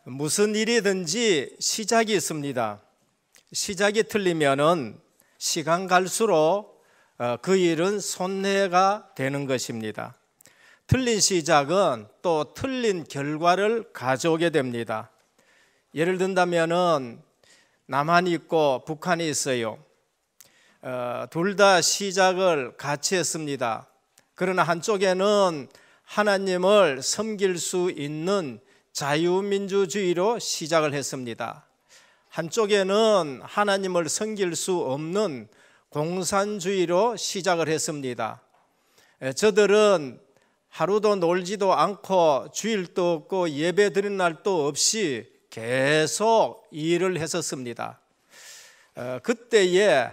무슨 일이든지 시작이 있습니다. 시작이 틀리면은 시간 갈수록 그 일은 손해가 되는 것입니다. 틀린 시작은 또 틀린 결과를 가져오게 됩니다. 예를 든다면은 남한이 있고 북한이 있어요. 둘 다 시작을 같이 했습니다. 그러나 한쪽에는 하나님을 섬길 수 있는 자유민주주의로 시작을 했습니다. 한쪽에는 하나님을 섬길 수 없는 공산주의로 시작을 했습니다. 저들은 하루도 놀지도 않고 주일도 없고 예배 드리는 날도 없이 계속 일을 했었습니다. 그때에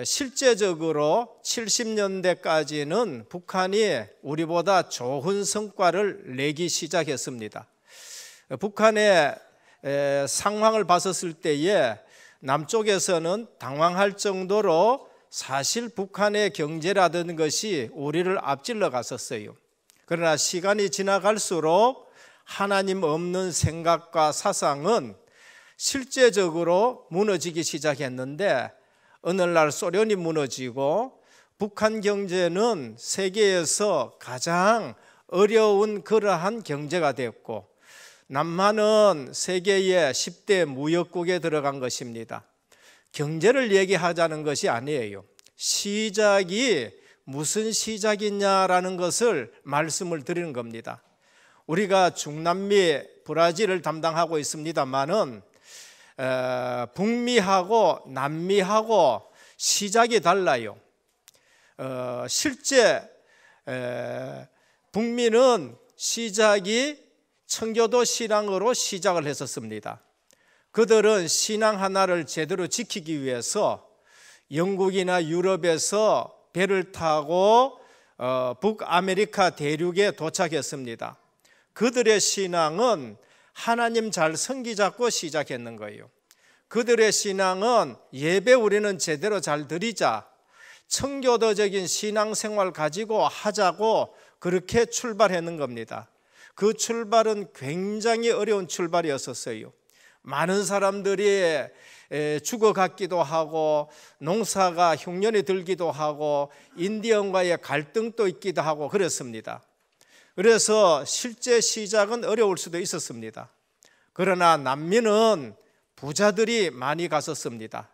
실제적으로 70년대까지는 북한이 우리보다 좋은 성과를 내기 시작했습니다. 북한의 상황을 봤었을 때에 남쪽에서는 당황할 정도로 사실 북한의 경제라는 것이 우리를 앞질러 갔었어요. 그러나 시간이 지나갈수록 하나님 없는 생각과 사상은 실제적으로 무너지기 시작했는데, 어느 날 소련이 무너지고 북한 경제는 세계에서 가장 어려운 그러한 경제가 되었고, 남한은 세계의 10대 무역국에 들어간 것입니다. 경제를 얘기하자는 것이 아니에요. 시작이 무슨 시작이냐라는 것을 말씀을 드리는 겁니다. 우리가 중남미 브라질을 담당하고 있습니다만은 북미하고 남미하고 시작이 달라요. 실제 북미는 시작이 청교도 신앙으로 시작을 했었습니다. 그들은 신앙 하나를 제대로 지키기 위해서 영국이나 유럽에서 배를 타고 북아메리카 대륙에 도착했습니다. 그들의 신앙은 하나님 잘 섬기자고 시작했는 거예요. 그들의 신앙은 예배 우리는 제대로 잘 드리자, 청교도적인 신앙생활 가지고 하자고 그렇게 출발했는 겁니다. 그 출발은 굉장히 어려운 출발이었었어요. 많은 사람들이 죽어갔기도 하고, 농사가 흉년이 들기도 하고, 인디언과의 갈등도 있기도 하고 그랬습니다. 그래서 실제 시작은 어려울 수도 있었습니다. 그러나 남미는 부자들이 많이 갔었습니다.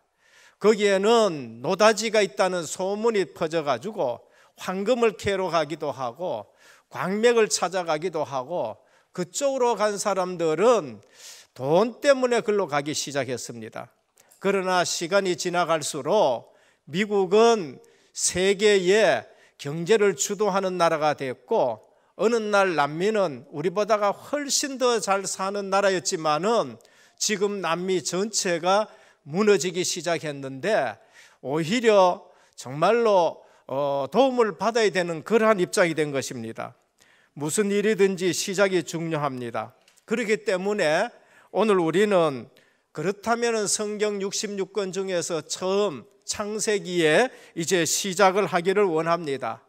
거기에는 노다지가 있다는 소문이 퍼져가지고 황금을 캐러 가기도 하고 광맥을 찾아가기도 하고, 그쪽으로 간 사람들은 돈 때문에 글로 가기 시작했습니다. 그러나 시간이 지나갈수록 미국은 세계의 경제를 주도하는 나라가 됐고, 어느 날 남미는 우리보다가 훨씬 더 잘 사는 나라였지만은 지금 남미 전체가 무너지기 시작했는데, 오히려 정말로 도움을 받아야 되는 그러한 입장이 된 것입니다. 무슨 일이든지 시작이 중요합니다. 그렇기 때문에 오늘 우리는 그렇다면 성경 66권 중에서 처음 창세기에 이제 시작을 하기를 원합니다.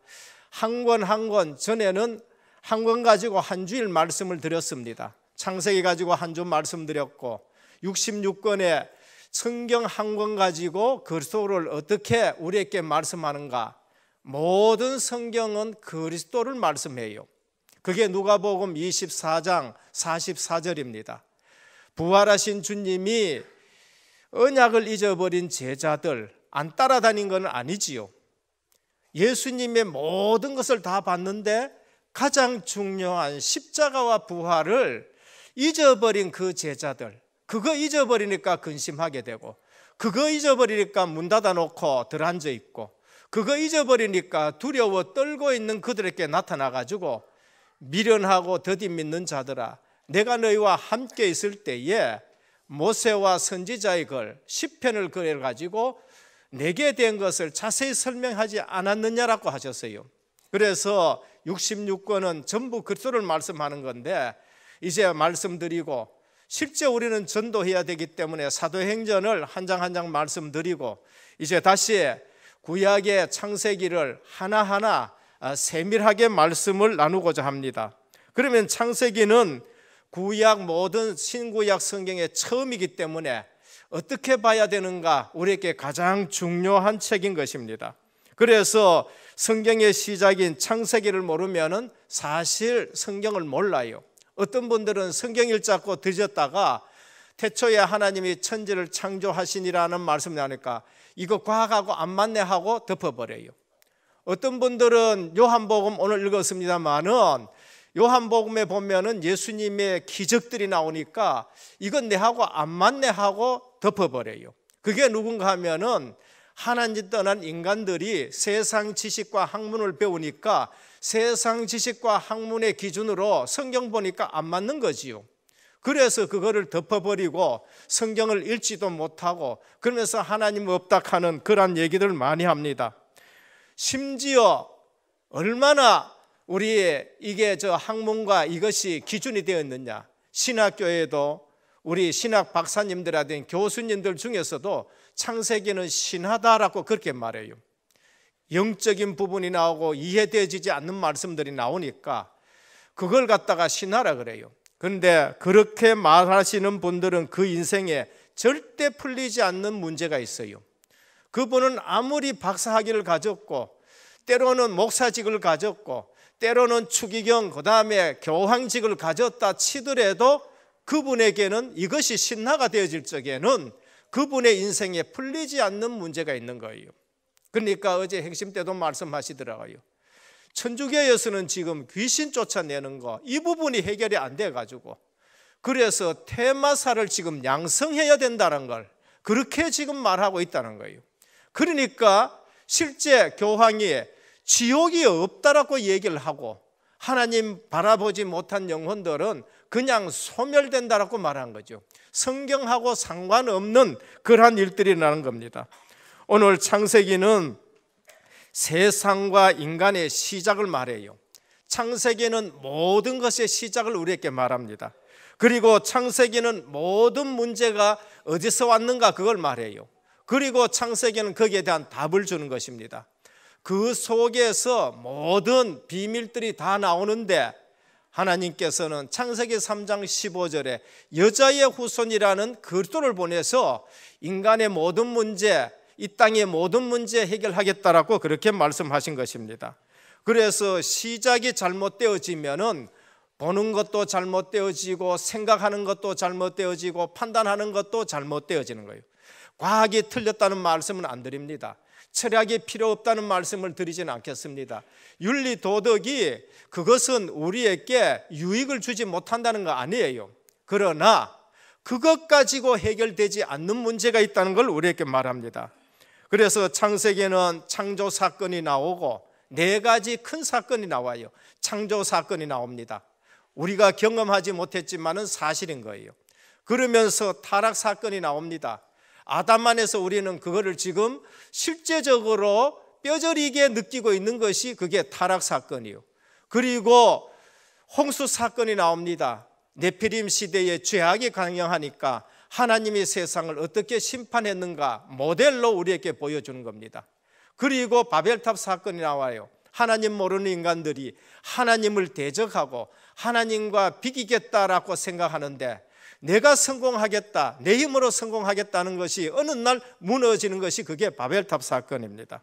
한 권 한 권, 전에는 한 권 가지고 한 주일 말씀을 드렸습니다. 창세기 가지고 한 주 말씀드렸고, 66권의 성경 한 권 가지고 그리스도를 어떻게 우리에게 말씀하는가. 모든 성경은 그리스도를 말씀해요. 그게 누가복음 24장 44절입니다. 부활하신 주님이 언약을 잊어버린 제자들 안 따라다닌 건 아니지요. 예수님의 모든 것을 다 봤는데 가장 중요한 십자가와 부활을 잊어버린 그 제자들, 그거 잊어버리니까 근심하게 되고, 그거 잊어버리니까 문 닫아놓고 들어앉아 있고, 그거 잊어버리니까 두려워 떨고 있는 그들에게 나타나가지고, 미련하고 더디 믿는 자들아, 내가 너희와 함께 있을 때에 모세와 선지자의 글 시편을 그려가지고 내게 된 것을 자세히 설명하지 않았느냐라고 하셨어요. 그래서 66권은 전부 그리스도를 말씀하는 건데, 이제 말씀드리고, 실제 우리는 전도해야 되기 때문에 사도행전을 한 장 한 장 말씀드리고, 이제 다시 구약의 창세기를 하나하나 세밀하게 말씀을 나누고자 합니다. 그러면 창세기는 구약 모든 신구약 성경의 처음이기 때문에 어떻게 봐야 되는가 우리에게 가장 중요한 책인 것입니다. 그래서 성경의 시작인 창세기를 모르면은 사실 성경을 몰라요. 어떤 분들은 성경 읽자고 드셨다가 태초에 하나님이 천지를 창조하시니라는 말씀을 하니까 이거 과학하고 안 맞네 하고 덮어버려요. 어떤 분들은 요한복음 오늘 읽었습니다만은 요한복음에 보면은 예수님의 기적들이 나오니까 이건 내하고 안 맞네 하고 덮어버려요. 그게 누군가 하면은 하나님 떠난 인간들이 세상 지식과 학문을 배우니까 세상 지식과 학문의 기준으로 성경 보니까 안 맞는 거지요. 그래서 그거를 덮어버리고 성경을 읽지도 못하고 그러면서 하나님 없다 하는 그런 얘기들 많이 합니다. 심지어 얼마나 우리 이게 학문과 이것이 기준이 되었느냐. 신학교에도 우리 신학 박사님들이라든 교수님들 중에서도 창세기는 신하다라고 그렇게 말해요. 영적인 부분이 나오고 이해되지 않는 말씀들이 나오니까 그걸 갖다가 신하라 그래요. 그런데 그렇게 말하시는 분들은 그 인생에 절대 풀리지 않는 문제가 있어요. 그분은 아무리 박사학위를 가졌고 때로는 목사직을 가졌고 때로는 추기경 그 다음에 교황직을 가졌다 치더라도 그분에게는 이것이 신하가 되어질 적에는 그분의 인생에 풀리지 않는 문제가 있는 거예요. 그러니까 어제 핵심 때도 말씀하시더라고요. 천주교에서는 지금 귀신 쫓아내는 거 이 부분이 해결이 안 돼가지고 그래서 테마사를 지금 양성해야 된다는 걸 그렇게 지금 말하고 있다는 거예요. 그러니까 실제 교황이 지옥이 없다라고 얘기를 하고 하나님 바라보지 못한 영혼들은 그냥 소멸된다라고 말한 거죠. 성경하고 상관없는 그러한 일들이 일어나는 겁니다. 오늘 창세기는 세상과 인간의 시작을 말해요. 창세기는 모든 것의 시작을 우리에게 말합니다. 그리고 창세기는 모든 문제가 어디서 왔는가 그걸 말해요. 그리고 창세기는 거기에 대한 답을 주는 것입니다. 그 속에서 모든 비밀들이 다 나오는데 하나님께서는 창세기 3장 15절에 여자의 후손이라는 그리스도를 보내서 인간의 모든 문제, 이 땅의 모든 문제 해결하겠다라고 그렇게 말씀하신 것입니다. 그래서 시작이 잘못되어지면은 보는 것도 잘못되어지고 생각하는 것도 잘못되어지고 판단하는 것도 잘못되어지는 거예요. 과학이 틀렸다는 말씀은 안 드립니다. 철학이 필요 없다는 말씀을 드리지는 않겠습니다. 윤리 도덕이 그것은 우리에게 유익을 주지 못한다는 거 아니에요. 그러나 그것 가지고 해결되지 않는 문제가 있다는 걸 우리에게 말합니다. 그래서 창세기에는 창조 사건이 나오고 4가지 큰 사건이 나와요. 창조 사건이 나옵니다. 우리가 경험하지 못했지만은 사실인 거예요. 그러면서 타락 사건이 나옵니다. 아담 안에서 우리는 그거를 지금 실제적으로 뼈저리게 느끼고 있는 것이 그게 타락 사건이요. 그리고 홍수 사건이 나옵니다. 네피림 시대에 죄악이 강력하니까 하나님이 세상을 어떻게 심판했는가 모델로 우리에게 보여주는 겁니다. 그리고 바벨탑 사건이 나와요. 하나님 모르는 인간들이 하나님을 대적하고 하나님과 비기겠다라고 생각하는데 내가 성공하겠다, 내 힘으로 성공하겠다는 것이 어느 날 무너지는 것이 그게 바벨탑 사건입니다.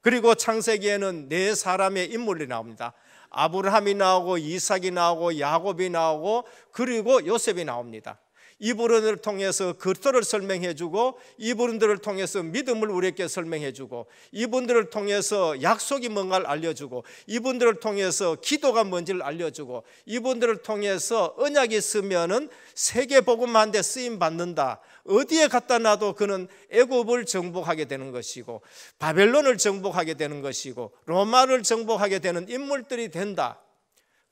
그리고 창세기에는 4사람의 인물이 나옵니다. 아브라함이 나오고 이삭이 나오고 야곱이 나오고 그리고 요셉이 나옵니다. 이분들을 통해서 그리스도를 설명해 주고 이분들을 통해서 믿음을 우리에게 설명해 주고 이분들을 통해서 약속이 뭔가를 알려주고 이분들을 통해서 기도가 뭔지를 알려주고 이분들을 통해서 언약이 있으면은 세계복음만 데 쓰임 받는다. 어디에 갖다 놔도 그는 애굽을 정복하게 되는 것이고 바벨론을 정복하게 되는 것이고 로마를 정복하게 되는 인물들이 된다.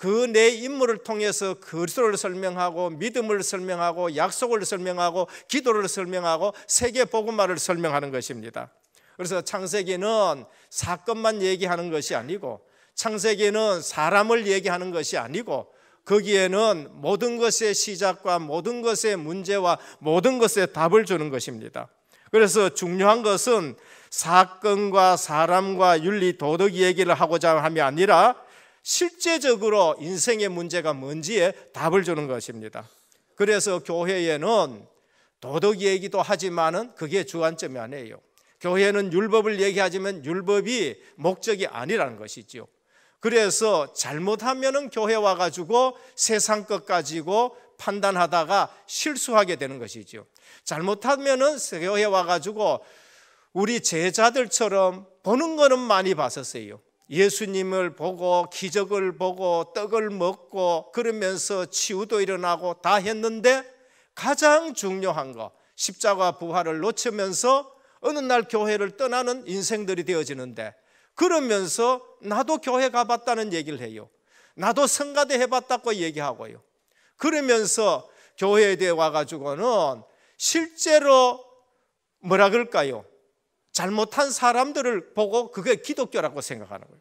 그 내 인물을 통해서 그리스도를 설명하고 믿음을 설명하고 약속을 설명하고 기도를 설명하고 세계 복음화를 설명하는 것입니다. 그래서 창세기는 사건만 얘기하는 것이 아니고 창세기는 사람을 얘기하는 것이 아니고 거기에는 모든 것의 시작과 모든 것의 문제와 모든 것의 답을 주는 것입니다. 그래서 중요한 것은 사건과 사람과 윤리 도덕 얘기를 하고자 함이 아니라 실제적으로 인생의 문제가 뭔지에 답을 주는 것입니다. 그래서 교회에는 도덕 얘기도 하지만은 그게 주안점이 아니에요. 교회는 율법을 얘기하지만 율법이 목적이 아니라는 것이죠. 그래서 잘못하면은 교회 와가지고 세상 것 가지고 판단하다가 실수하게 되는 것이죠. 잘못하면은 교회 와가지고 우리 제자들처럼 보는 거는 많이 봤었어요. 예수님을 보고 기적을 보고 떡을 먹고 그러면서 치유도 일어나고 다 했는데 가장 중요한 거 십자가 부활을 놓치면서 어느 날 교회를 떠나는 인생들이 되어지는데, 그러면서 나도 교회 가봤다는 얘기를 해요. 나도 성가대 해봤다고 얘기하고요. 그러면서 교회에 대해 와가지고는 실제로 뭐라 그럴까요? 잘못한 사람들을 보고 그게 기독교라고 생각하는 거예요.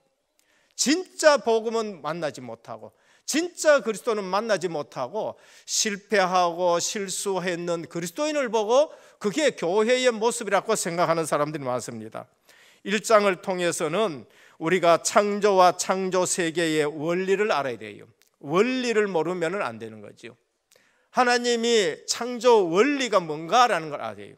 진짜 복음은 만나지 못하고 진짜 그리스도는 만나지 못하고 실패하고 실수했는 그리스도인을 보고 그게 교회의 모습이라고 생각하는 사람들이 많습니다. 1장을 통해서는 우리가 창조와 창조 세계의 원리를 알아야 돼요. 원리를 모르면 안 되는 거죠. 하나님이 창조 원리가 뭔가라는 걸 알아야 돼요.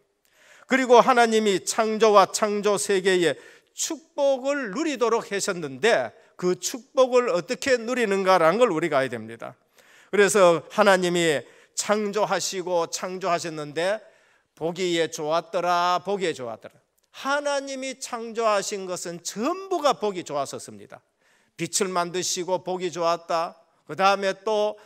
그리고 하나님이 창조와 창조 세계의 축복을 누리도록 하셨는데 그 축복을 어떻게 누리는가라는 걸 우리가 알아야 됩니다. 그래서 하나님이 창조하시고 창조하셨는데 보기에 좋았더라, 보기에 좋았더라. 하나님이 창조하신 것은 전부가 보기 좋았었습니다. 빛을 만드시고 보기 좋았다. 그 다음에 또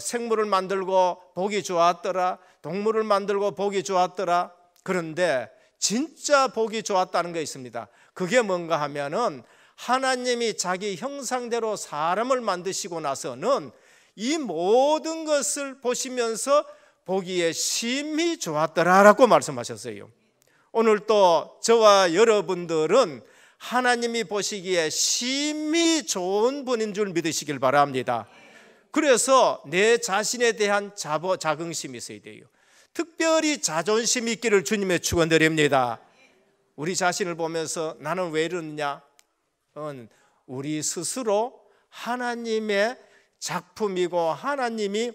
생물을 만들고 보기 좋았더라. 동물을 만들고 보기 좋았더라. 그런데 진짜 보기 좋았다는 게 있습니다. 그게 뭔가 하면은 하나님이 자기 형상대로 사람을 만드시고 나서는 이 모든 것을 보시면서 보기에 심히 좋았더라라고 말씀하셨어요. 오늘 또 저와 여러분들은 하나님이 보시기에 심히 좋은 분인 줄 믿으시길 바랍니다. 그래서 내 자신에 대한 자긍심이 있어야 돼요. 특별히 자존심 있기를 주님의 축원드립니다. 우리 자신을 보면서 나는 왜 이러느냐? 우리 스스로 하나님의 작품이고 하나님이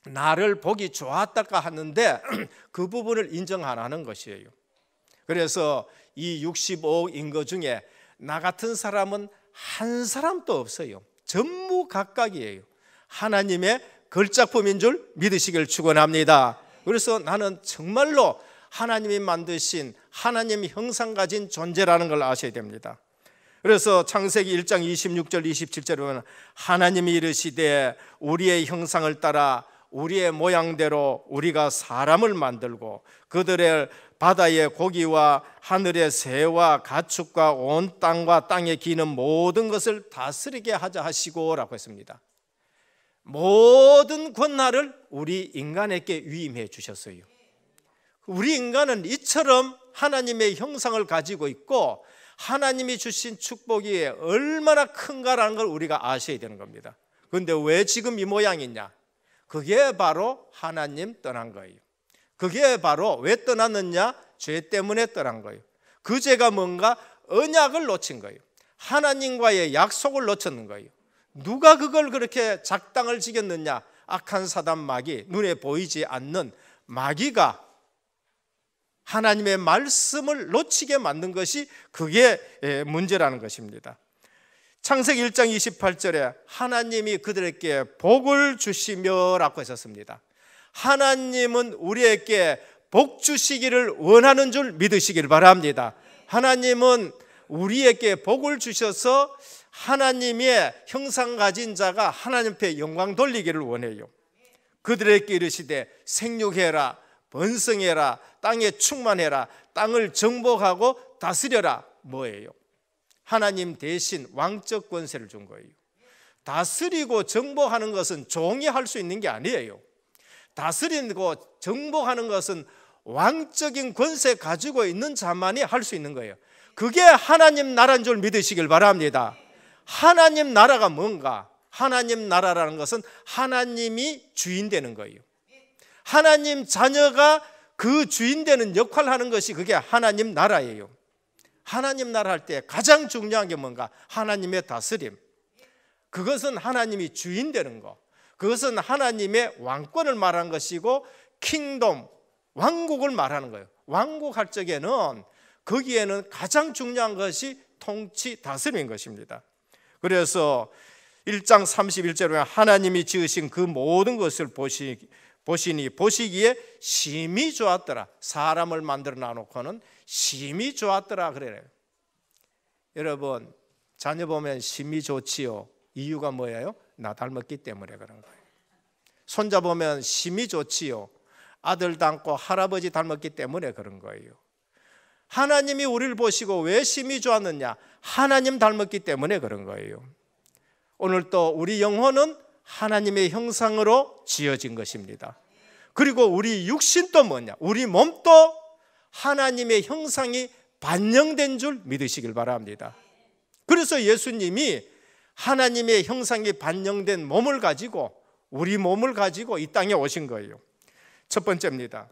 나를 보기 좋았다가 하는데 그 부분을 인정 안 하는 것이에요. 그래서 이 65억 인거 중에 나 같은 사람은 한 사람도 없어요. 전부 각각이에요. 하나님의 걸작품인 줄 믿으시길 축원합니다. 그래서 나는 정말로 하나님이 만드신 하나님 형상 가진 존재라는 걸 아셔야 됩니다. 그래서 창세기 1장 26절 27절에 보면 하나님이 이르시되 우리의 형상을 따라 우리의 모양대로 우리가 사람을 만들고 그들의 바다의 고기와 하늘의 새와 가축과 온 땅과 땅에 기는 모든 것을 다스리게 하자 하시고 라고 했습니다. 모든 권한을 우리 인간에게 위임해 주셨어요. 우리 인간은 이처럼 하나님의 형상을 가지고 있고 하나님이 주신 축복이 얼마나 큰가라는 걸 우리가 아셔야 되는 겁니다. 그런데 왜 지금 이 모양이냐? 그게 바로 하나님 떠난 거예요. 그게 바로 왜 떠났느냐? 죄 때문에 떠난 거예요. 그 죄가 뭔가 언약을 놓친 거예요. 하나님과의 약속을 놓쳤는 거예요. 누가 그걸 그렇게 작당을 지켰느냐? 악한 사단 마귀, 눈에 보이지 않는 마귀가 하나님의 말씀을 놓치게 만든 것이 그게 문제라는 것입니다. 창세기 1장 28절에 하나님이 그들에게 복을 주시며 라고 하셨습니다. 하나님은 우리에게 복 주시기를 원하는 줄 믿으시길 바랍니다. 하나님은 우리에게 복을 주셔서 하나님의 형상 가진 자가 하나님 앞에 영광 돌리기를 원해요. 그들에게 이르시되 생육해라, 번성해라, 땅에 충만해라, 땅을 정복하고 다스려라. 뭐예요? 하나님 대신 왕적 권세를 준 거예요. 다스리고 정복하는 것은 종이 할 수 있는 게 아니에요. 다스리고 정복하는 것은 왕적인 권세 가지고 있는 자만이 할 수 있는 거예요. 그게 하나님 나라인 줄 믿으시길 바랍니다. 하나님 나라가 뭔가? 하나님 나라라는 것은 하나님이 주인 되는 거예요. 하나님 자녀가 그 주인 되는 역할을 하는 것이 그게 하나님 나라예요. 하나님 나라 할 때 가장 중요한 게 뭔가? 하나님의 다스림. 그것은 하나님이 주인 되는 거. 그것은 하나님의 왕권을 말하는 것이고 킹덤, 왕국을 말하는 거예요. 왕국 할 적에는 거기에는 가장 중요한 것이 통치, 다스림인 것입니다. 그래서 1장 31절에 하나님이 지으신 그 모든 것을 보시기에 심히 좋았더라. 사람을 만들어 놔놓고는 심히 좋았더라 그래요. 여러분, 자녀 보면 심히 좋지요. 이유가 뭐예요? 나 닮았기 때문에 그런 거예요. 손자 보면 심히 좋지요. 아들 닮고 할아버지 닮았기 때문에 그런 거예요. 하나님이 우리를 보시고 왜 심히 좋았느냐? 하나님 닮았기 때문에 그런 거예요. 오늘 또 우리 영혼은 하나님의 형상으로 지어진 것입니다. 그리고 우리 육신도 뭐냐? 우리 몸도 하나님의 형상이 반영된 줄 믿으시길 바랍니다. 그래서 예수님이 하나님의 형상이 반영된 몸을 가지고, 우리 몸을 가지고 이 땅에 오신 거예요. 첫 번째입니다.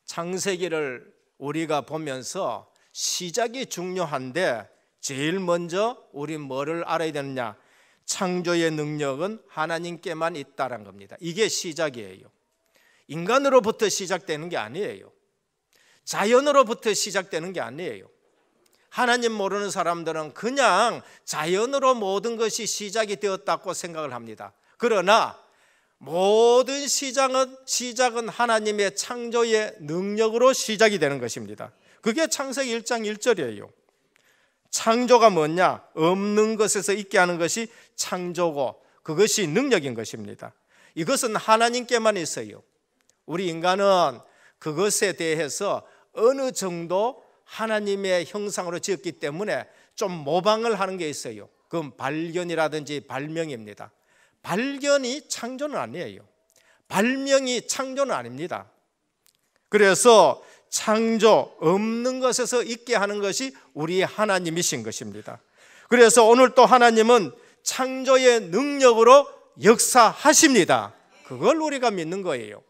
창세기를 우리가 보면서 시작이 중요한데 제일 먼저 우리 뭐를 알아야 되느냐? 창조의 능력은 하나님께만 있다는 겁니다. 이게 시작이에요. 인간으로부터 시작되는 게 아니에요. 자연으로부터 시작되는 게 아니에요. 하나님 모르는 사람들은 그냥 자연으로 모든 것이 시작이 되었다고 생각을 합니다. 그러나 모든 시작은 하나님의 창조의 능력으로 시작이 되는 것입니다. 그게 창세기 1장 1절이에요. 창조가 뭐냐? 없는 것에서 있게 하는 것이 창조고 그것이 능력인 것입니다. 이것은 하나님께만 있어요. 우리 인간은 그것에 대해서 어느 정도 하나님의 형상으로 지었기 때문에 좀 모방을 하는 게 있어요. 그건 발견이라든지 발명입니다. 발견이 창조는 아니에요. 발명이 창조는 아닙니다. 그래서 창조, 없는 것에서 있게 하는 것이 우리 하나님이신 것입니다. 그래서 오늘 또 하나님은 창조의 능력으로 역사하십니다. 그걸 우리가 믿는 거예요.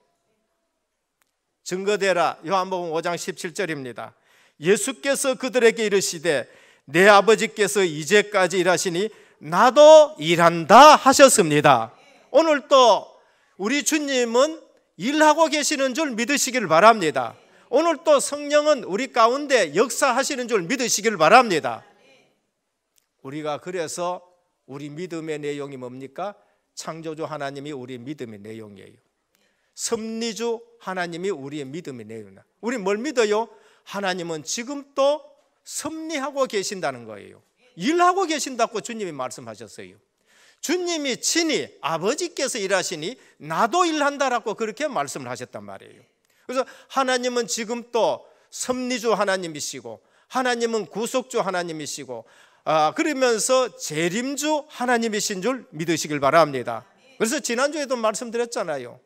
증거되라. 요한복음 5장 17절입니다. 예수께서 그들에게 이르시되 내 아버지께서 이제까지 일하시니 나도 일한다 하셨습니다. 오늘 또 우리 주님은 일하고 계시는 줄 믿으시길 바랍니다. 오늘 또 성령은 우리 가운데 역사하시는 줄 믿으시길 바랍니다. 우리가 그래서 우리 믿음의 내용이 뭡니까? 창조주 하나님이 우리 믿음의 내용이에요. 섭리주 하나님이 우리의 믿음의 내용이에요. 우리 뭘 믿어요? 하나님은 지금도 섭리하고 계신다는 거예요. 일하고 계신다고 주님이 말씀하셨어요. 주님이 친히 아버지께서 일하시니 나도 일한다라고 그렇게 말씀을 하셨단 말이에요. 그래서 하나님은 지금도 섭리주 하나님이시고 하나님은 구속주 하나님이시고 그러면서 재림주 하나님이신 줄 믿으시길 바랍니다. 그래서 지난주에도 말씀드렸잖아요.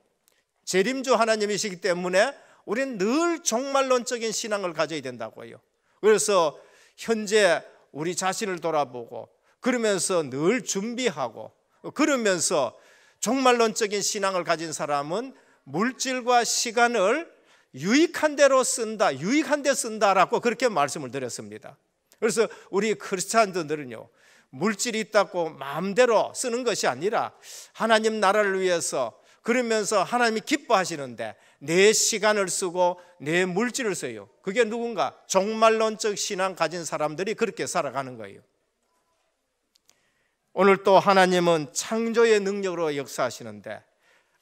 재림주 하나님이시기 때문에 우리는 늘 종말론적인 신앙을 가져야 된다고요. 그래서 현재 우리 자신을 돌아보고 그러면서 늘 준비하고 그러면서 종말론적인 신앙을 가진 사람은 물질과 시간을 유익한 대로 쓴다, 유익한 데 쓴다라고 그렇게 말씀을 드렸습니다. 그래서 우리 크리스찬들은요, 물질이 있다고 마음대로 쓰는 것이 아니라 하나님 나라를 위해서 그러면서 하나님이 기뻐하시는데 내 시간을 쓰고 내 물질을 써요. 그게 누군가? 종말론적 신앙 가진 사람들이 그렇게 살아가는 거예요. 오늘 또 하나님은 창조의 능력으로 역사하시는데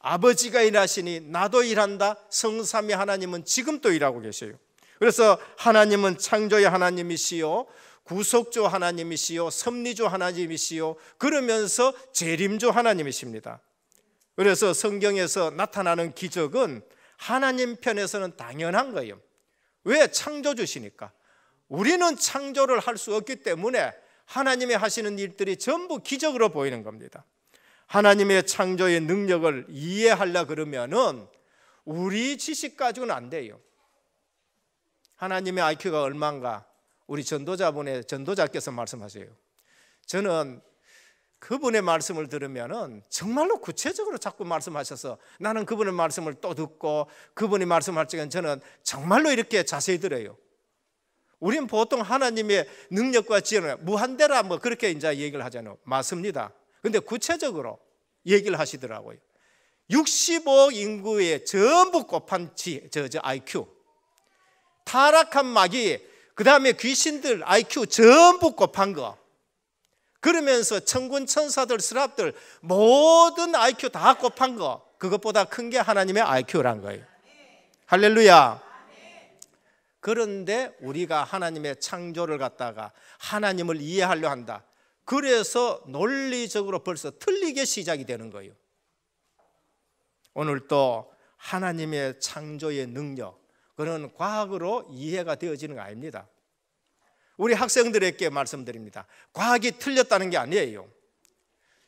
아버지가 일하시니 나도 일한다. 성삼위 하나님은 지금도 일하고 계셔요. 그래서 하나님은 창조의 하나님이시요, 구속주 하나님이시요, 섭리주 하나님이시요, 그러면서 재림주 하나님이십니다. 그래서 성경에서 나타나는 기적은 하나님 편에서는 당연한 거예요. 왜? 창조주시니까. 우리는 창조를 할 수 없기 때문에 하나님이 하시는 일들이 전부 기적으로 보이는 겁니다. 하나님의 창조의 능력을 이해하려 그러면은 우리 지식 가지고는 안 돼요. 하나님의 IQ가 얼마인가? 우리 전도자께서 말씀하세요. 저는 그분의 말씀을 들으면은 정말로 구체적으로 자꾸 말씀하셔서 나는 그분의 말씀을 또 듣고 그분이 말씀할 적엔 저는 정말로 이렇게 자세히 들어요. 우리는 보통 하나님의 능력과 지혜는 무한대라 뭐 그렇게 이제 얘기를 하잖아요. 맞습니다. 근데 구체적으로 얘기를 하시더라고요. 65억 인구의 전부 곱한 IQ, 타락한 마귀, 그 다음에 귀신들 IQ 전부 곱한 거, 그러면서 천군 천사들 스랍들 모든 IQ 다 곱한 거, 그것보다 큰 게 하나님의 IQ란 거예요. 할렐루야. 그런데 우리가 하나님의 창조를 갖다가 하나님을 이해하려 한다. 그래서 논리적으로 벌써 틀리게 시작이 되는 거예요. 오늘 또 하나님의 창조의 능력, 그런 과학으로 이해가 되어지는 거 아닙니다. 우리 학생들에게 말씀드립니다. 과학이 틀렸다는 게 아니에요.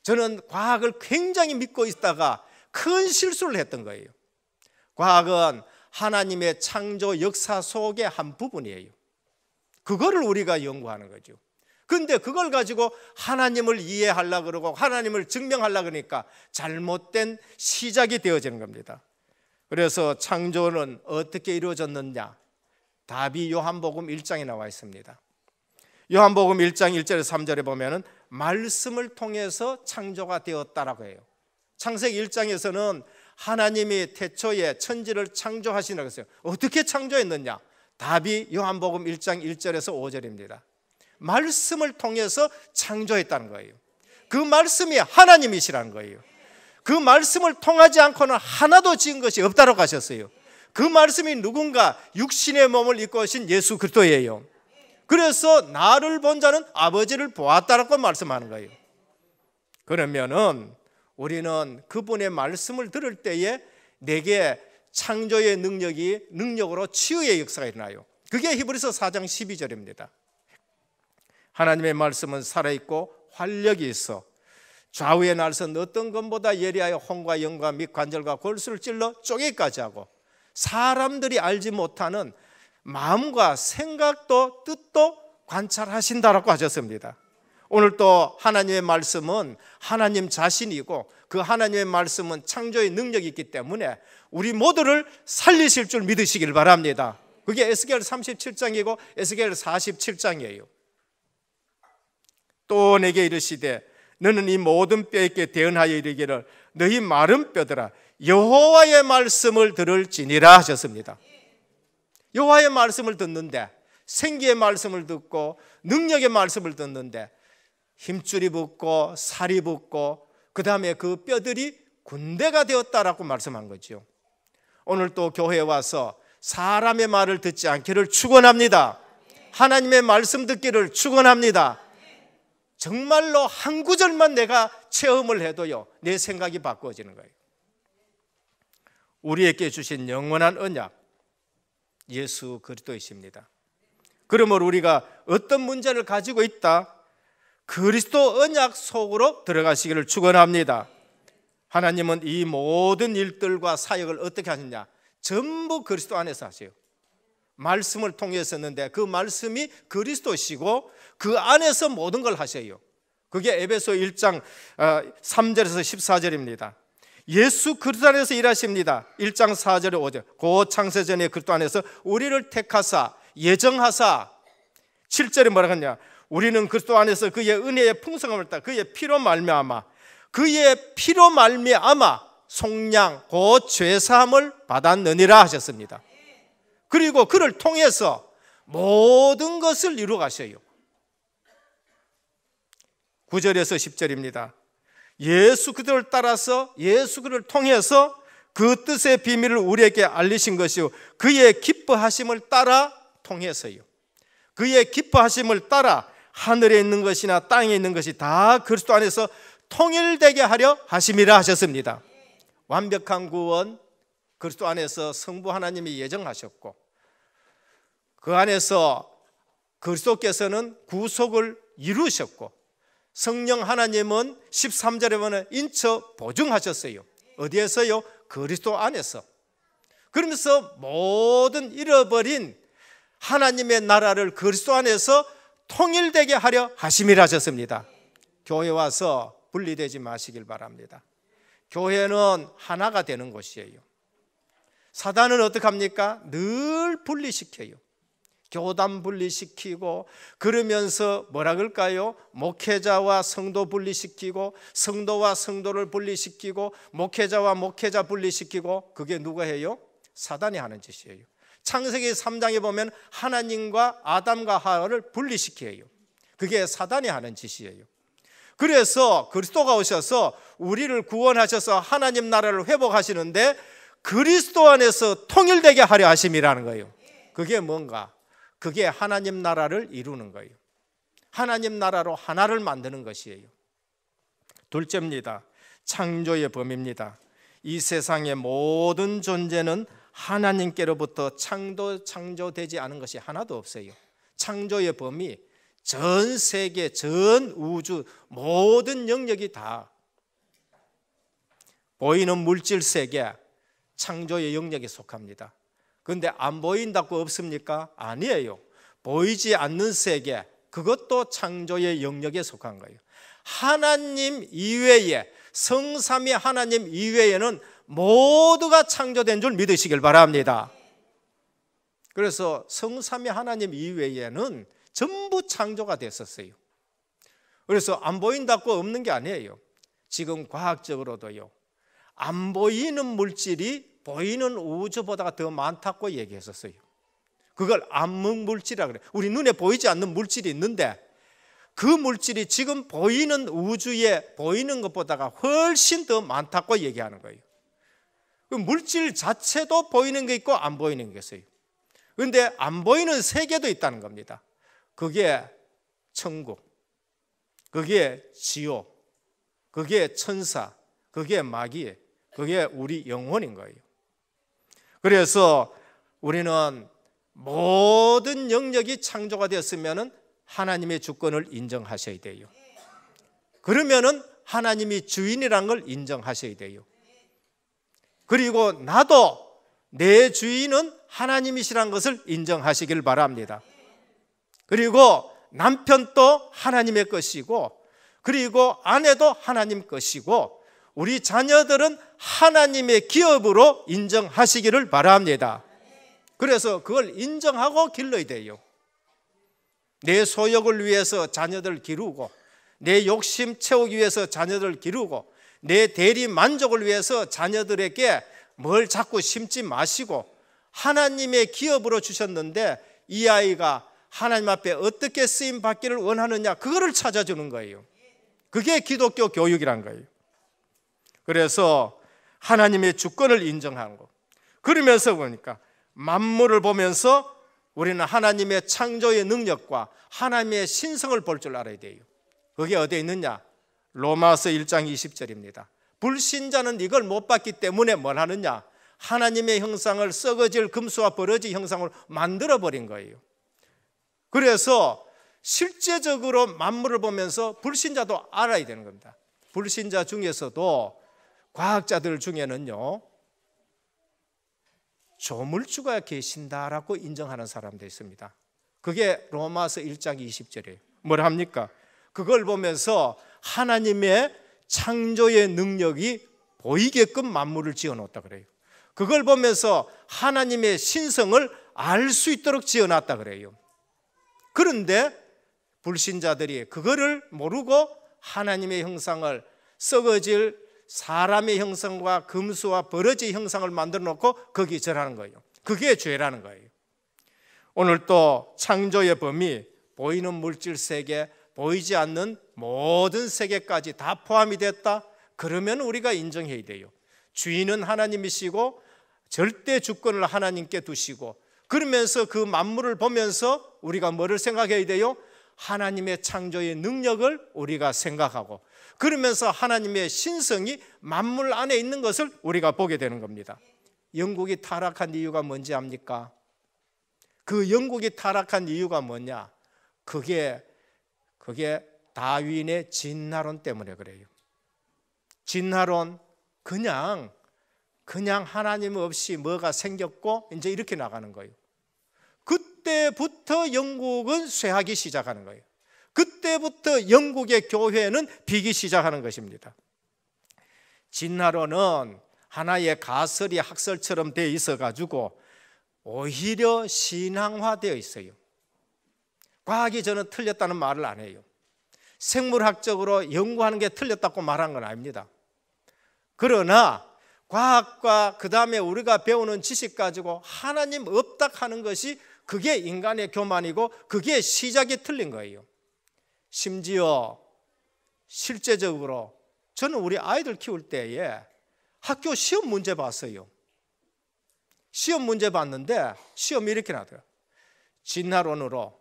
저는 과학을 굉장히 믿고 있다가 큰 실수를 했던 거예요. 과학은 하나님의 창조 역사 속의 한 부분이에요. 그거를 우리가 연구하는 거죠. 근데 그걸 가지고 하나님을 이해하려고 그러고 하나님을 증명하려고 그러니까 잘못된 시작이 되어지는 겁니다. 그래서 창조는 어떻게 이루어졌느냐? 답이 요한복음 1장에 나와 있습니다. 요한복음 1장 1절에서 3절에 보면은 말씀을 통해서 창조가 되었다라고 해요. 창세기 1장에서는 하나님이 태초에 천지를 창조하시라고 했어요. 어떻게 창조했느냐? 답이 요한복음 1장 1절에서 5절입니다. 말씀을 통해서 창조했다는 거예요. 그 말씀이 하나님이시라는 거예요. 그 말씀을 통하지 않고는 하나도 지은 것이 없다고 하셨어요. 그 말씀이 누군가 육신의 몸을 입고 오신 예수 그리스도예요. 그래서 나를 본 자는 아버지를 보았다라고 말씀하는 거예요. 그러면은 우리는 그분의 말씀을 들을 때에 내게 창조의 능력으로 치유의 역사가 일어나요. 그게 히브리서 4장 12절입니다. 하나님의 말씀은 살아있고 활력이 있어 좌우의 날선 어떤 것보다 예리하여 혼과 영과 및 관절과 골수를 찔러 쪼개기까지 하고 사람들이 알지 못하는 마음과 생각도 뜻도 관찰하신다라고 하셨습니다. 오늘 또 하나님의 말씀은 하나님 자신이고 그 하나님의 말씀은 창조의 능력이 있기 때문에 우리 모두를 살리실 줄 믿으시길 바랍니다. 그게 에스겔 37장이고 에스겔 47장이에요. 또 내게 이르시되 너는 이 모든 뼈에게 대언하여 이르기를 너희 마른 뼈들아 여호와의 말씀을 들을지니라 하셨습니다. 여호와의 말씀을 듣는데, 생기의 말씀을 듣고 능력의 말씀을 듣는데 힘줄이 붙고 살이 붙고 그 다음에 그 뼈들이 군대가 되었다라고 말씀한 거죠. 오늘 또 교회에 와서 사람의 말을 듣지 않기를 축원합니다. 하나님의 말씀 듣기를 축원합니다. 정말로 한 구절만 내가 체험을 해도요 내 생각이 바꿔지는 거예요. 우리에게 주신 영원한 언약 예수 그리스도이십니다. 그러므로 우리가 어떤 문제를 가지고 있다, 그리스도 언약 속으로 들어가시기를 축원합니다. 하나님은 이 모든 일들과 사역을 어떻게 하셨냐? 전부 그리스도 안에서 하세요. 말씀을 통해서 했는데 그 말씀이 그리스도시고 그 안에서 모든 걸 하셔요. 그게 에베소 1장 3절에서 14절입니다. 예수 그리스도 안에서 일하십니다. 1장 4절에 5절 그 창세전에 그리스도 안에서 우리를 택하사 예정하사 7절에 뭐라고 하냐? 우리는 그리스도 안에서 그의 은혜의 풍성함을 따라 그의 피로 말미암아 속량 곧 죄사함을 받았느니라 하셨습니다. 그리고 그를 통해서 모든 것을 이루어 가셔요. 9절에서 10절입니다. 예수 그리스도를 따라서 예수 그리스도를 통해서 그 뜻의 비밀을 우리에게 알리신 것이요 그의 기뻐하심을 따라 통해서요. 그의 기뻐하심을 따라 하늘에 있는 것이나 땅에 있는 것이 다 그리스도 안에서 통일되게 하려 하심이라 하셨습니다. 완벽한 구원 그리스도 안에서 성부 하나님이 예정하셨고 그 안에서 그리스도께서는 구속을 이루셨고 성령 하나님은 13절에 보면 인처 보증하셨어요. 어디에서요? 그리스도 안에서. 그러면서 모든 잃어버린 하나님의 나라를 그리스도 안에서 통일되게 하려 하심이라 하셨습니다. 교회 와서 분리되지 마시길 바랍니다. 교회는 하나가 되는 곳이에요. 사단은 어떻게 합니까? 늘 분리시켜요. 교단 분리시키고, 그러면서 뭐라 그럴까요? 목회자와 성도 분리시키고, 성도와 성도를 분리시키고, 목회자와 목회자 분리시키고, 그게 누가 해요? 사단이 하는 짓이에요. 창세기 3장에 보면 하나님과 아담과 하와를 분리시켜요. 그게 사단이 하는 짓이에요. 그래서 그리스도가 오셔서 우리를 구원하셔서 하나님 나라를 회복하시는데 그리스도 안에서 통일되게 하려 하심이라는 거예요. 그게 뭔가? 그게 하나님 나라를 이루는 거예요. 하나님 나라로 하나를 만드는 것이에요. 둘째입니다. 창조의 범위입니다. 이 세상의 모든 존재는 하나님께로부터 창조되지 않은 것이 하나도 없어요. 창조의 범위, 전 세계, 전 우주, 모든 영역이 다 보이는 물질 세계, 창조의 영역에 속합니다. 그런데 안 보인다고 없습니까? 아니에요. 보이지 않는 세계, 그것도 창조의 영역에 속한 거예요. 하나님 이외에, 성삼위 하나님 이외에는 모두가 창조된 줄 믿으시길 바랍니다. 그래서 성삼위 하나님 이외에는 전부 창조가 됐었어요. 그래서 안 보인다고 없는 게 아니에요. 지금 과학적으로도요, 안 보이는 물질이 보이는 우주보다 더 많다고 얘기했었어요. 그걸 암흑물질이라 그래요. 우리 눈에 보이지 않는 물질이 있는데 그 물질이 지금 보이는 우주에 보이는 것보다가 훨씬 더 많다고 얘기하는 거예요. 그 물질 자체도 보이는 게 있고 안 보이는 게 있어요. 그런데 안 보이는 세계도 있다는 겁니다. 그게 천국, 그게 지옥, 그게 천사, 그게 마귀, 그게 우리 영혼인 거예요. 그래서 우리는 모든 영역이 창조가 되었으면 하나님의 주권을 인정하셔야 돼요. 그러면은 하나님이 주인이라는 걸 인정하셔야 돼요. 그리고 나도 내 주인은 하나님이시라는 것을 인정하시길 바랍니다. 그리고 남편도 하나님의 것이고, 그리고 아내도 하나님 것이고, 우리 자녀들은 하나님의 기업으로 인정하시기를 바랍니다. 그래서 그걸 인정하고 길러야 돼요. 내 소욕을 위해서 자녀들 기르고, 내 욕심 채우기 위해서 자녀들 기르고, 내 대리 만족을 위해서 자녀들에게 뭘 자꾸 심지 마시고, 하나님의 기업으로 주셨는데 이 아이가 하나님 앞에 어떻게 쓰임 받기를 원하느냐, 그거를 찾아주는 거예요. 그게 기독교 교육이란 거예요. 그래서 하나님의 주권을 인정하는 거. 그러면서 보니까 만물을 보면서 우리는 하나님의 창조의 능력과 하나님의 신성을 볼 줄 알아야 돼요. 그게 어디에 있느냐? 로마서 1장 20절입니다. 불신자는 이걸 못 봤기 때문에 뭘 하느냐? 하나님의 형상을 썩어질 금수와 버러지 형상으로 만들어버린 거예요. 그래서 실제적으로 만물을 보면서 불신자도 알아야 되는 겁니다. 불신자 중에서도 과학자들 중에는요, 조물주가 계신다라고 인정하는 사람도 있습니다. 그게 로마서 1장 20절이에요. 뭘 합니까? 그걸 보면서 하나님의 창조의 능력이 보이게끔 만물을 지어놓았다 그래요. 그걸 보면서 하나님의 신성을 알 수 있도록 지어놨다 그래요. 그런데 불신자들이 그거를 모르고 하나님의 형상을, 썩어질 사람의 형상과 금수와 버러지 형상을 만들어 놓고 거기 절하는 거예요. 그게 죄라는 거예요. 오늘 또 창조의 범위, 보이는 물질 세계, 보이지 않는 모든 세계까지 다 포함이 됐다? 그러면 우리가 인정해야 돼요. 주인은 하나님이시고 절대 주권을 하나님께 두시고, 그러면서 그 만물을 보면서 우리가 뭐를 생각해야 돼요? 하나님의 창조의 능력을 우리가 생각하고, 그러면서 하나님의 신성이 만물 안에 있는 것을 우리가 보게 되는 겁니다. 영국이 타락한 이유가 뭔지 압니까? 그 영국이 타락한 이유가 뭐냐? 그게 다윈의 진화론 때문에 그래요. 진화론, 그냥 하나님 없이 뭐가 생겼고 이제 이렇게 나가는 거예요. 그때부터 영국은 쇠하기 시작하는 거예요. 그때부터 영국의 교회는 비기 시작하는 것입니다. 진화론은 하나의 가설이 학설처럼 되어 있어가지고 오히려 신앙화되어 있어요. 과학이 저는 틀렸다는 말을 안 해요. 생물학적으로 연구하는 게 틀렸다고 말한 건 아닙니다. 그러나 과학과 그 다음에 우리가 배우는 지식 가지고 하나님 없다 하는 것이 그게 인간의 교만이고 그게 시작이 틀린 거예요. 심지어 실제적으로 저는 우리 아이들 키울 때에 학교 시험 문제 봤어요. 시험 문제 봤는데 시험이 이렇게 나더라고요. 진화론으로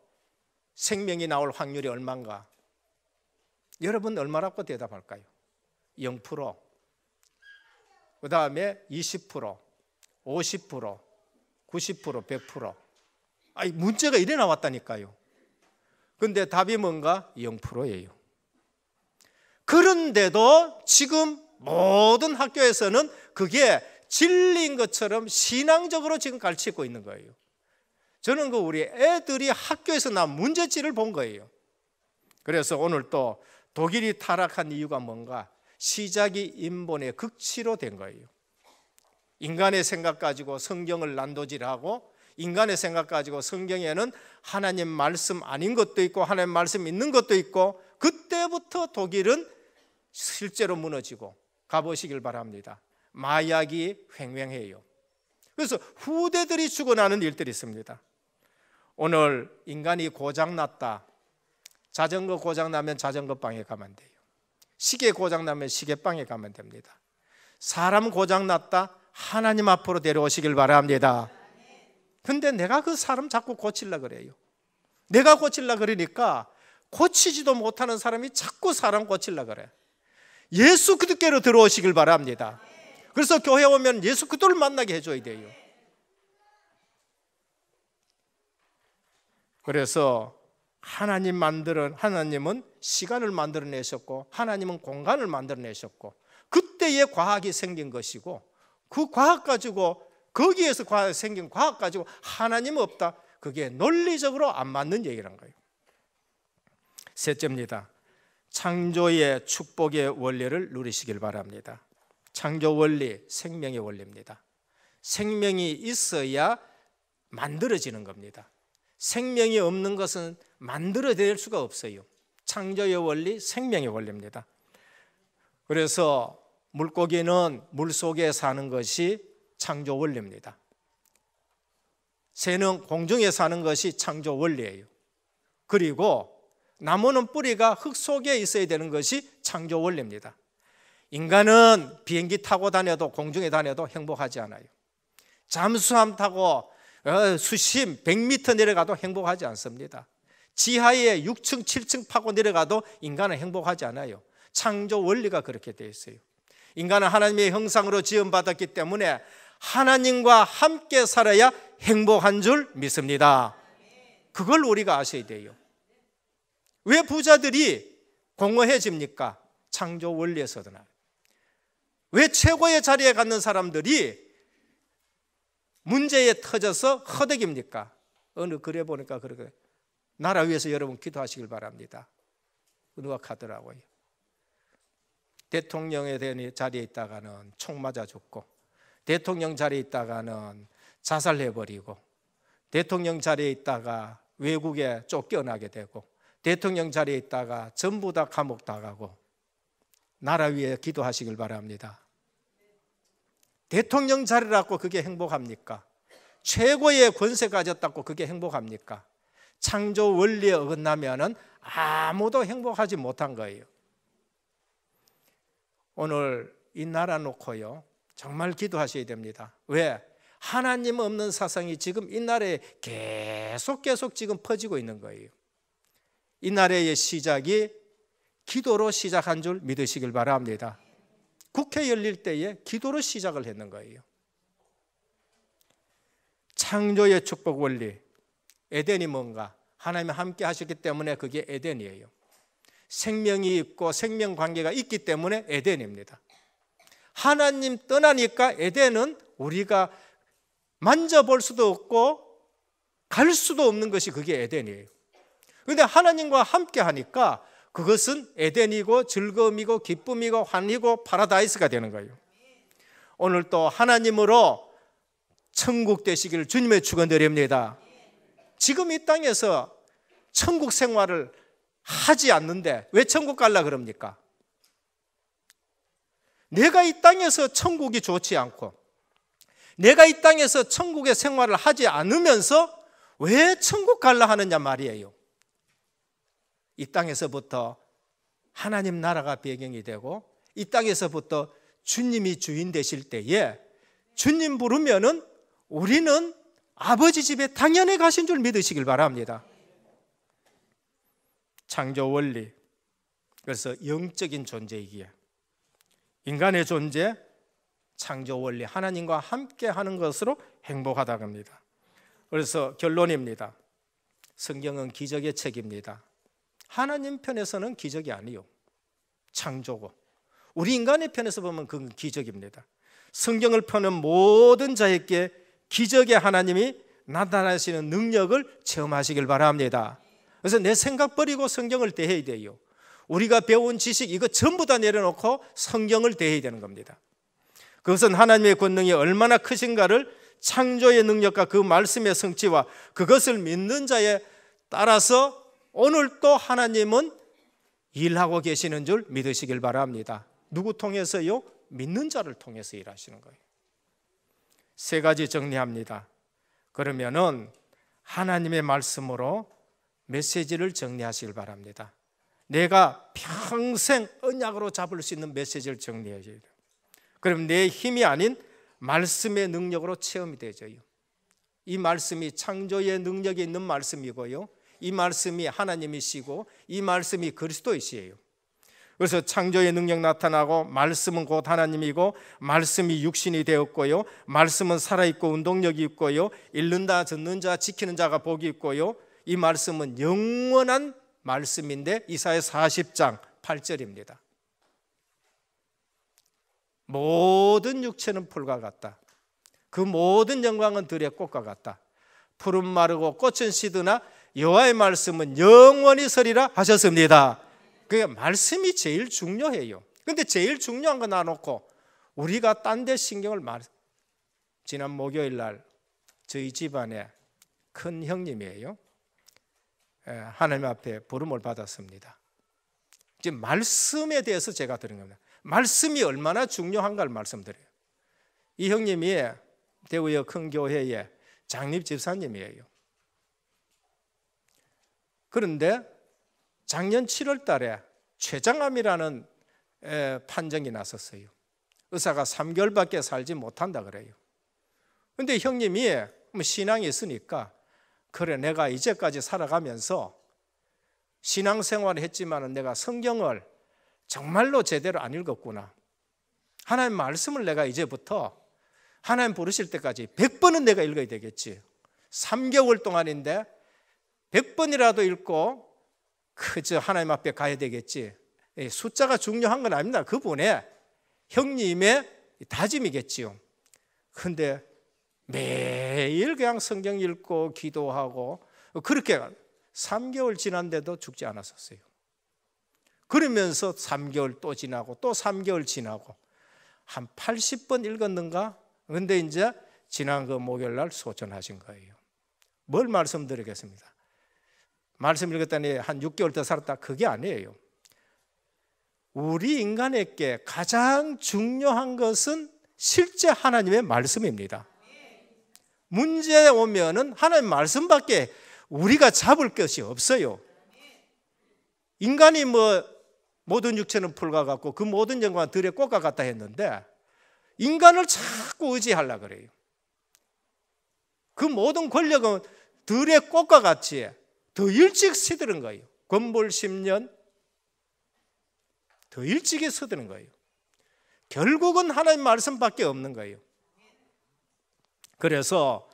생명이 나올 확률이 얼마인가? 여러분 얼마라고 대답할까요? 0%, 그 다음에 20%, 50%, 90%, 100%. 아니, 문제가 이래 나왔다니까요. 근데 답이 뭔가? 0%예요. 그런데도 지금 모든 학교에서는 그게 진리인 것처럼 신앙적으로 지금 가르치고 있는 거예요. 저는 우리 애들이 학교에서 난 문제지를 본 거예요. 그래서 오늘 또 독일이 타락한 이유가 뭔가? 시작이 인본의 극치로 된 거예요. 인간의 생각 가지고 성경을 난도질하고 인간의 생각 가지고 성경에는 하나님 말씀 아닌 것도 있고 하나님 말씀 있는 것도 있고 그때부터 독일은 실제로 무너지고 가보시길 바랍니다. 마약이 횡행해요. 그래서 후대들이 죽어나는 일들이 있습니다. 오늘 인간이 고장났다. 자전거 고장나면 자전거방에 가면 돼요. 시계 고장나면 시계방에 가면 됩니다. 사람 고장났다. 하나님 앞으로 데려오시길 바랍니다. 근데 내가 그 사람 자꾸 고치려고 그래요. 내가 고치려고 그러니까 고치지도 못하는 사람이 자꾸 사람 고치려고 그래. 예수 그리스도께로 들어오시길 바랍니다. 그래서 교회 오면 예수 그리스도를 만나게 해줘야 돼요. 그래서 하나님은 시간을 만들어내셨고 하나님은 공간을 만들어내셨고 그때의 과학이 생긴 것이고 그 과학 가지고 거기에서 생긴 과학 가지고 하나님 없다. 그게 논리적으로 안 맞는 얘기란 거예요. 셋째입니다. 창조의 축복의 원리를 누리시길 바랍니다. 창조 원리, 생명의 원리입니다. 생명이 있어야 만들어지는 겁니다. 생명이 없는 것은 만들어낼 수가 없어요. 창조의 원리, 생명의 원리입니다. 그래서 물고기는 물속에 사는 것이 창조 원리입니다. 새는 공중에 사는 것이 창조 원리예요. 그리고 나무는 뿌리가 흙 속에 있어야 되는 것이 창조 원리입니다. 인간은 비행기 타고 다녀도 공중에 다녀도 행복하지 않아요. 잠수함 타고 수심 100m 내려가도 행복하지 않습니다. 지하에 6층 7층 파고 내려가도 인간은 행복하지 않아요. 창조 원리가 그렇게 되어 있어요. 인간은 하나님의 형상으로 지음받았기 때문에 하나님과 함께 살아야 행복한 줄 믿습니다. 그걸 우리가 아셔야 돼요. 왜 부자들이 공허해집니까? 창조 원리에서도 나요. 왜 최고의 자리에 갖는 사람들이 문제에 터져서 허덕입니까? 어느 글에 보니까 그렇게 나라 위해서 여러분 기도하시길 바랍니다. 누락하더라고요. 대통령에 대한 자리에 있다가는 총 맞아 죽고 대통령 자리에 있다가는 자살해버리고 대통령 자리에 있다가 외국에 쫓겨나게 되고 대통령 자리에 있다가 전부 다 감옥 나가고 나라 위에 기도하시길 바랍니다. 대통령 자리라고 그게 행복합니까? 최고의 권세 가졌다고 그게 행복합니까? 창조 원리에 어긋나면은 아무도 행복하지 못한 거예요. 오늘 이 나라 놓고요 정말 기도하셔야 됩니다. 왜? 하나님 없는 사상이 지금 이 나라에 계속 지금 퍼지고 있는 거예요. 이 나라의 시작이 기도로 시작한 줄 믿으시길 바랍니다. 국회 열릴 때에 기도로 시작을 했는 거예요. 창조의 축복 원리, 에덴이 뭔가? 하나님이 함께 하셨기 때문에 그게 에덴이에요. 생명이 있고 생명 관계가 있기 때문에 에덴입니다. 하나님 떠나니까 에덴은 우리가 만져볼 수도 없고 갈 수도 없는 것이 그게 에덴이에요. 그런데 하나님과 함께 하니까 그것은 에덴이고 즐거움이고 기쁨이고 환희고 파라다이스가 되는 거예요. 오늘 또 하나님으로 천국 되시기를 주님의 축원드립니다. 지금 이 땅에서 천국 생활을 하지 않는데 왜 천국 갈라 그럽니까? 내가 이 땅에서 천국이 좋지 않고 내가 이 땅에서 천국의 생활을 하지 않으면서 왜 천국 갈라 하느냐 말이에요. 이 땅에서부터 하나님 나라가 배경이 되고 이 땅에서부터 주님이 주인 되실 때에 주님 부르면은 우리는 아버지 집에 당연히 가신 줄 믿으시길 바랍니다. 창조 원리, 그래서 영적인 존재이기에 인간의 존재, 창조 원리, 하나님과 함께 하는 것으로 행복하다고 합니다. 그래서 결론입니다. 성경은 기적의 책입니다. 하나님 편에서는 기적이 아니요, 창조고, 우리 인간의 편에서 보면 그건 기적입니다. 성경을 펴는 모든 자에게 기적의 하나님이 나타나시는 능력을 체험하시길 바랍니다. 그래서 내 생각 버리고 성경을 대해야 돼요. 우리가 배운 지식 이거 전부 다 내려놓고 성경을 대해야 되는 겁니다. 그것은 하나님의 권능이 얼마나 크신가를 창조의 능력과 그 말씀의 성취와 그것을 믿는 자에 따라서 오늘 또 하나님은 일하고 계시는 줄 믿으시길 바랍니다. 누구 통해서요? 믿는 자를 통해서 일하시는 거예요. 세 가지 정리합니다. 그러면은 하나님의 말씀으로 메시지를 정리하시길 바랍니다. 내가 평생 언약으로 잡을 수 있는 메시지를 정리해야 돼요. 그럼 내 힘이 아닌 말씀의 능력으로 체험이 되져요. 이 말씀이 창조의 능력이 있는 말씀이고요, 이 말씀이 하나님이시고 이 말씀이 그리스도이시에요. 그래서 창조의 능력 나타나고 말씀은 곧 하나님이고 말씀이 육신이 되었고요, 말씀은 살아있고 운동력이 있고요, 읽는다 듣는 자 지키는 자가 복이 있고요, 이 말씀은 영원한 말씀인데 이사야 40장 8절입니다. 모든 육체는 풀과 같다. 그 모든 영광은 들의 꽃과 같다. 푸른 마르고 꽃은 시드나 여호와의 말씀은 영원히 서리라 하셨습니다. 그 말씀이 제일 중요해요. 근데 제일 중요한 거 놔놓고 우리가 딴 데 신경을 지난 목요일 날 저희 집안에 큰 형님이에요. 하나님 앞에 부름을 받았습니다. 지금 말씀에 대해서 제가 드린 겁니다. 말씀이 얼마나 중요한가를 말씀드려요. 이 형님이 대구역 큰 교회의 장립 집사님이에요. 그런데 작년 7월 달에 췌장암이라는 판정이 났었어요. 의사가 3개월밖에 살지 못한다 그래요. 그런데 형님이 신앙이 있으니까 그래, 내가 이제까지 살아가면서 신앙생활을 했지만 내가 성경을 정말로 제대로 안 읽었구나. 하나님 말씀을 내가 이제부터 하나님 부르실 때까지 100번은 내가 읽어야 되겠지. 3개월 동안인데 100번이라도 읽고 그저 하나님 앞에 가야 되겠지. 숫자가 중요한 건 아닙니다. 그분의 형님의 다짐이겠지요. 그런데 매일 그냥 성경 읽고 기도하고 그렇게 3개월 지난데도 죽지 않았었어요. 그러면서 3개월 또 지나고 또 3개월 지나고 한 80번 읽었는가? 그런데 이제 지난 그 목요일 날 소천하신 거예요. 뭘 말씀드리겠습니다. 말씀 읽었더니 한 6개월 더 살았다, 그게 아니에요. 우리 인간에게 가장 중요한 것은 실제 하나님의 말씀입니다. 문제 오면은 하나님 말씀밖에 우리가 잡을 것이 없어요. 인간이 모든 육체는 풀과 같고 그 모든 영광은 들의 꽃과 같다 했는데 인간을 자꾸 의지하려고 그래요. 그 모든 권력은 들의 꽃과 같이 더 일찍 시드는 거예요. 권볼 10년 더 일찍이 서드는 거예요. 결국은 하나님 말씀밖에 없는 거예요. 그래서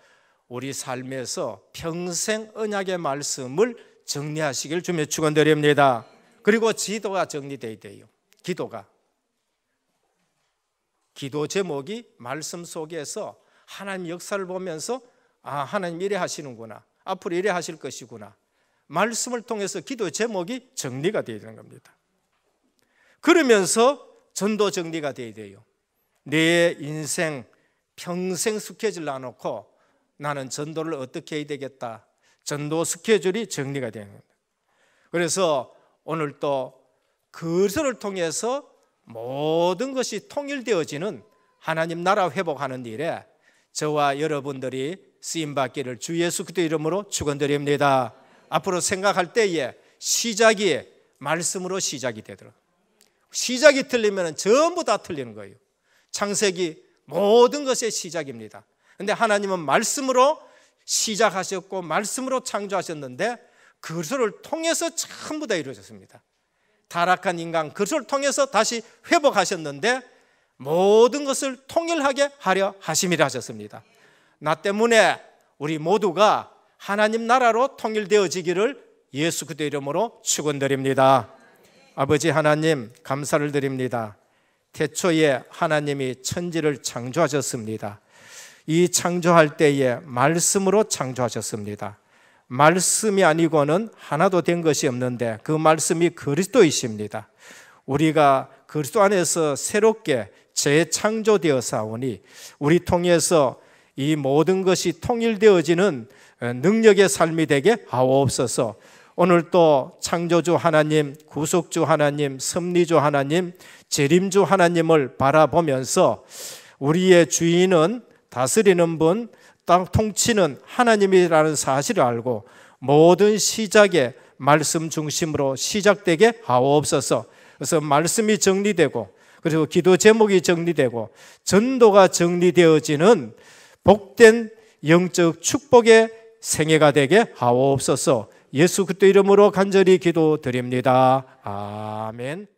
우리 삶에서 평생 언약의 말씀을 정리하시길 주님의 축원드립니다. 그리고 지도가 정리되어야 돼요. 기도 제목이 말씀 속에서 하나님 역사를 보면서 아, 하나님 이래 하시는구나, 앞으로 이래 하실 것이구나, 말씀을 통해서 기도 제목이 정리가 되어야 되는 겁니다. 그러면서 전도 정리가 되어야 돼요. 내 인생 평생 스케줄 놔놓고 나는 전도를 어떻게 해야 되겠다, 전도 스케줄이 정리가 되는 겁니다. 그래서 오늘 또 그리스도를 통해서 모든 것이 통일되어지는 하나님 나라 회복하는 일에 저와 여러분들이 쓰임받기를 주 예수 그리스도 이름으로 축원드립니다. 앞으로 생각할 때에 시작이 말씀으로 시작이 되도록. 시작이 틀리면 전부 다 틀리는 거예요. 창세기 모든 것의 시작입니다. 그런데 하나님은 말씀으로 시작하셨고 말씀으로 창조하셨는데 그리스도를 통해서 전부 다 이루어졌습니다. 타락한 인간 그리스도를 통해서 다시 회복하셨는데 모든 것을 통일하게 하려 하심이라 하셨습니다. 나 때문에 우리 모두가 하나님 나라로 통일되어지기를 예수 그리스도 이름으로 축원드립니다. 아버지 하나님 감사를 드립니다. 태초에 하나님이 천지를 창조하셨습니다. 이 창조할 때에 말씀으로 창조하셨습니다. 말씀이 아니고는 하나도 된 것이 없는데 그 말씀이 그리스도이십니다. 우리가 그리스도 안에서 새롭게 재창조되어사오니 우리 통해서 이 모든 것이 통일되어지는 능력의 삶이 되게 하옵소서. 오늘 또 창조주 하나님, 구속주 하나님, 섭리주 하나님, 재림주 하나님을 바라보면서 우리의 주인은 다스리는 분, 땅 통치는 하나님이라는 사실을 알고 모든 시작에 말씀 중심으로 시작되게 하옵소서. 그래서 말씀이 정리되고 그리고 기도 제목이 정리되고 전도가 정리되어지는 복된 영적 축복의 생애가 되게 하옵소서. 예수 그리스도 이름으로 간절히 기도드립니다. 아멘.